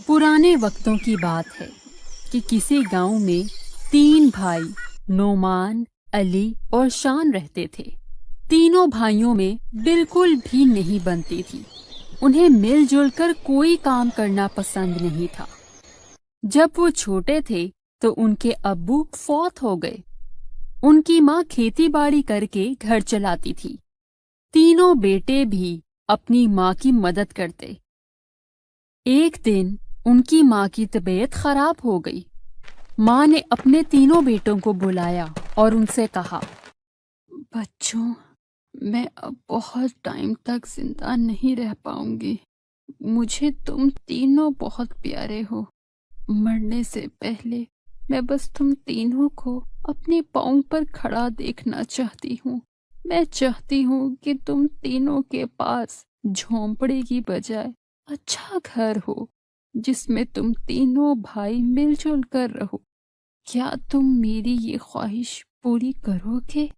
पुराने वक्तों की बात है कि किसी गांव में 3 भाई नोमान, अली और शान रहते थे। तीनों भाइयों में बिल्कुल भी नहीं बनती थी। उन्हें मिलजुल कर कोई काम करना पसंद नहीं था। जब वो छोटे थे तो उनके अब्बू फौत हो गए। उनकी माँ खेती बाड़ी करके घर चलाती थी। तीनों बेटे भी अपनी माँ की मदद करते। एक दिन उनकी माँ की तबीयत खराब हो गई। माँ ने अपने तीनों बेटों को बुलाया और उनसे कहा, बच्चों, मैं अब बहुत टाइम तक जिंदा नहीं रह पाऊंगी। मुझे तुम तीनों बहुत प्यारे हो। मरने से पहले मैं बस तुम तीनों को अपने पाँव पर खड़ा देखना चाहती हूँ। मैं चाहती हूँ कि तुम तीनों के पास झोंपड़े की बजाय अच्छा घर हो, जिसमें तुम तीनों भाई मिलजुल कर रहो। क्या तुम मेरी ये ख्वाहिश पूरी करोगे?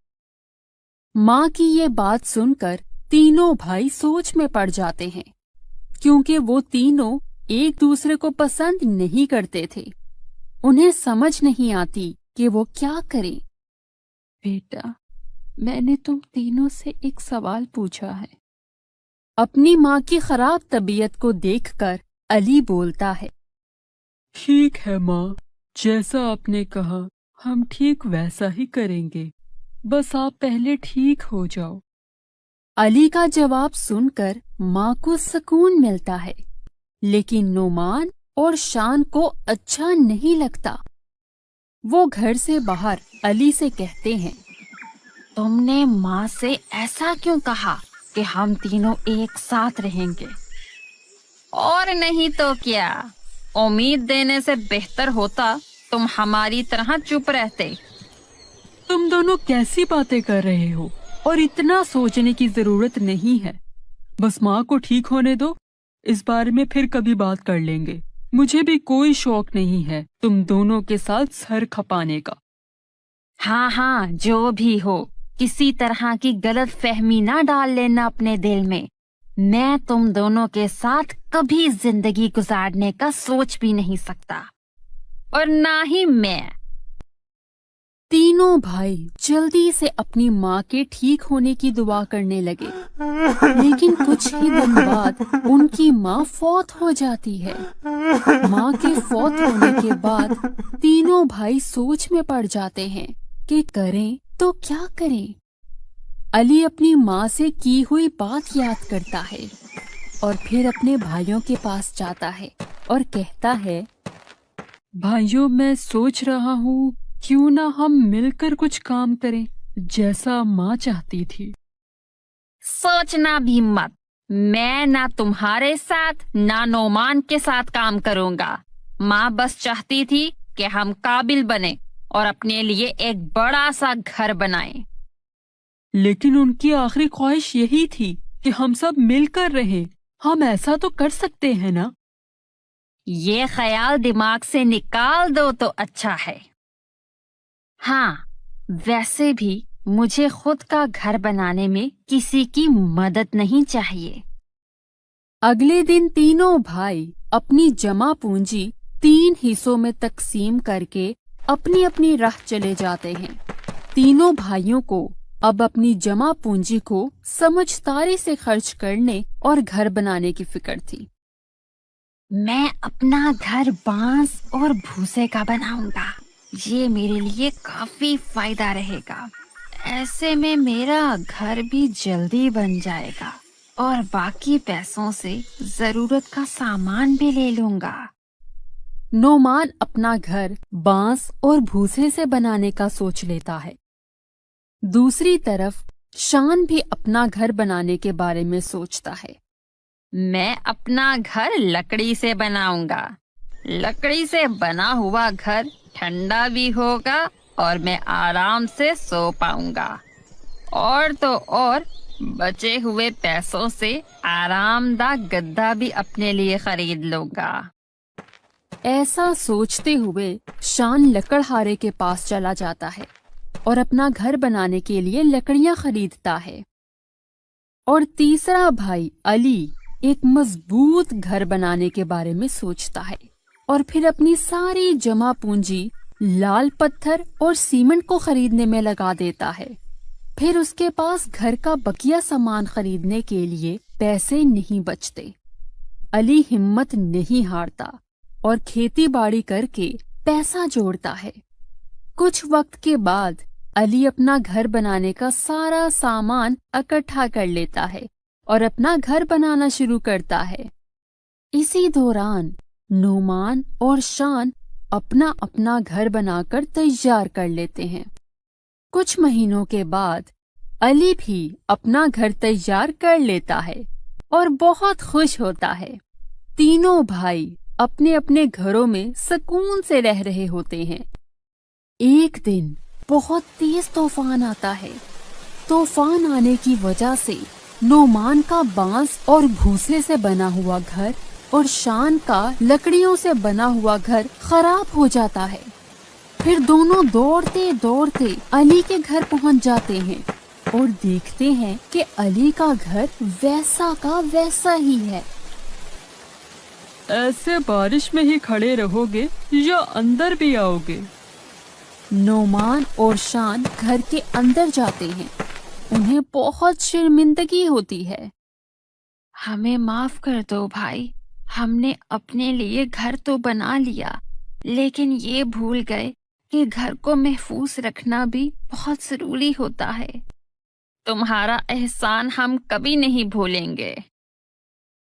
माँ की ये बात सुनकर तीनों भाई सोच में पड़ जाते हैं, क्योंकि वो तीनों एक दूसरे को पसंद नहीं करते थे। उन्हें समझ नहीं आती कि वो क्या करें। बेटा, मैंने तुम तीनों से एक सवाल पूछा है। अपनी माँ की खराब तबीयत को देखकर अली बोलता है, ठीक है माँ, जैसा आपने कहा हम ठीक वैसा ही करेंगे। बस आप पहले ठीक हो जाओ। अली का जवाब सुनकर माँ को सुकून मिलता है, लेकिन नोमान और शान को अच्छा नहीं लगता। वो घर से बाहर अली से कहते हैं, तुमने माँ से ऐसा क्यों कहा कि हम तीनों एक साथ रहेंगे? और नहीं तो क्या, उम्मीद देने से बेहतर होता तुम हमारी तरह चुप रहते। तुम दोनों कैसी बातें कर रहे हो? और इतना सोचने की जरूरत नहीं है। बस माँ को ठीक होने दो, इस बारे में फिर कभी बात कर लेंगे। मुझे भी कोई शौक नहीं है तुम दोनों के साथ सर खपाने का। हाँ हाँ, जो भी हो, किसी तरह की गलत फहमी ना डाल लेना अपने दिल में। मैं तुम दोनों के साथ कभी जिंदगी गुजारने का सोच भी नहीं सकता, और ना ही मैं। तीनों भाई जल्दी से अपनी माँ के ठीक होने की दुआ करने लगे, लेकिन कुछ ही दिन बाद उनकी माँ फौत हो जाती है। माँ के फौत होने के बाद तीनों भाई सोच में पड़ जाते हैं कि करें तो क्या करें। अली अपनी माँ से की हुई बात याद करता है और फिर अपने भाइयों के पास जाता है और कहता है, भाइयों, मैं सोच रहा हूँ क्यों ना हम मिलकर कुछ काम करें, जैसा माँ चाहती थी। सोचना भी मत, मैं ना तुम्हारे साथ ना नोमान के साथ काम करूंगा। माँ बस चाहती थी कि हम काबिल बने और अपने लिए एक बड़ा सा घर बनाएं। लेकिन उनकी आखिरी ख्वाहिश यही थी कि हम सब मिलकर रहें। हम ऐसा तो कर सकते हैं ना? ये ख्याल दिमाग से निकाल दो तो अच्छा है। हाँ, वैसे भी मुझे खुद का घर बनाने में किसी की मदद नहीं चाहिए। अगले दिन तीनों भाई अपनी जमा पूंजी 3 हिस्सों में तकसीम करके अपनी अपनी राह चले जाते हैं। तीनों भाइयों को अब अपनी जमा पूंजी को समझदारी से खर्च करने और घर बनाने की फिक्र थी। मैं अपना घर बांस और भूसे का बनाऊंगा। ये मेरे लिए काफी फायदा रहेगा। ऐसे में मेरा घर भी जल्दी बन जाएगा और बाकी पैसों से जरूरत का सामान भी ले लूंगा। नोमान अपना घर बांस और भूसे से बनाने का सोच लेता है। दूसरी तरफ शान भी अपना घर बनाने के बारे में सोचता है। मैं अपना घर लकड़ी से बनाऊंगा। लकड़ी से बना हुआ घर ठंडा भी होगा और मैं आराम से सो पाऊंगा। और तो और, बचे हुए पैसों से आरामदायक गद्दा भी अपने लिए खरीद लूंगा। ऐसा सोचते हुए शान लकड़हारे के पास चला जाता है और अपना घर बनाने के लिए लकड़ियां खरीदता है। और तीसरा भाई अली ایک مضبوط گھر بنانے کے بارے میں سوچتا ہے اور پھر اپنی ساری جمع پونجی لال پتھر اور سیمنٹ کو خریدنے میں لگا دیتا ہے۔ پھر اس کے پاس گھر کا بقیہ سامان خریدنے کے لیے پیسے نہیں بچتے۔ علی ہمت نہیں ہارتا اور کھیتی باڑی کر کے پیسہ جوڑتا ہے۔ کچھ وقت کے بعد علی اپنا گھر بنانے کا سارا سامان اکٹھا کر لیتا ہے اور اپنا گھر بنانا شروع کرتا ہے۔ اسی دوران نعمان اور شان اپنا اپنا گھر بنا کر تیار کر لیتے ہیں۔ کچھ مہینوں کے بعد علی بھی اپنا گھر تیار کر لیتا ہے اور بہت خوش ہوتا ہے۔ تینوں بھائی اپنے اپنے گھروں میں سکون سے رہ رہے ہوتے ہیں۔ ایک دن بہت تیز طوفان آتا ہے۔ طوفان آنے کی وجہ سے نعمان کا بانس اور بھوسے سے بنا ہوا گھر اور شان کا لکڑیوں سے بنا ہوا گھر خراب ہو جاتا ہے۔ پھر دونوں دوڑتے دوڑتے علی کے گھر پہنچ جاتے ہیں اور دیکھتے ہیں کہ علی کا گھر ویسا کا ویسا ہی ہے۔ ایسے بارش میں ہی کھڑے رہو گے یا اندر بھی آؤ گے؟ نعمان اور شان گھر کے اندر جاتے ہیں۔ انہیں بہت شرمندگی ہوتی ہے۔ ہمیں معاف کر دو بھائی، ہم نے اپنے لیے گھر تو بنا لیا لیکن یہ بھول گئے کہ گھر کو محفوظ رکھنا بھی بہت ضروری ہوتا ہے۔ تمہارا احسان ہم کبھی نہیں بھولیں گے۔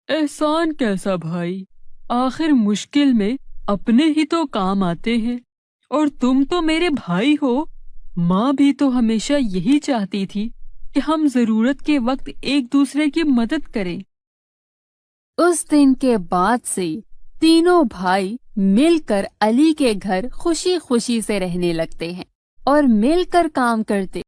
احسان کیسا بھائی؟ آخر مشکل میں اپنے ہی تو کام آتے ہیں، اور تم تو میرے بھائی ہو۔ ماں بھی تو ہمیشہ یہی چاہتی تھی کہ ہم ضرورت کے وقت ایک دوسرے کی مدد کریں۔ اس دن کے بعد سے تینوں بھائی مل کر علی کے گھر خوشی خوشی سے رہنے لگتے ہیں اور مل کر کام کرتے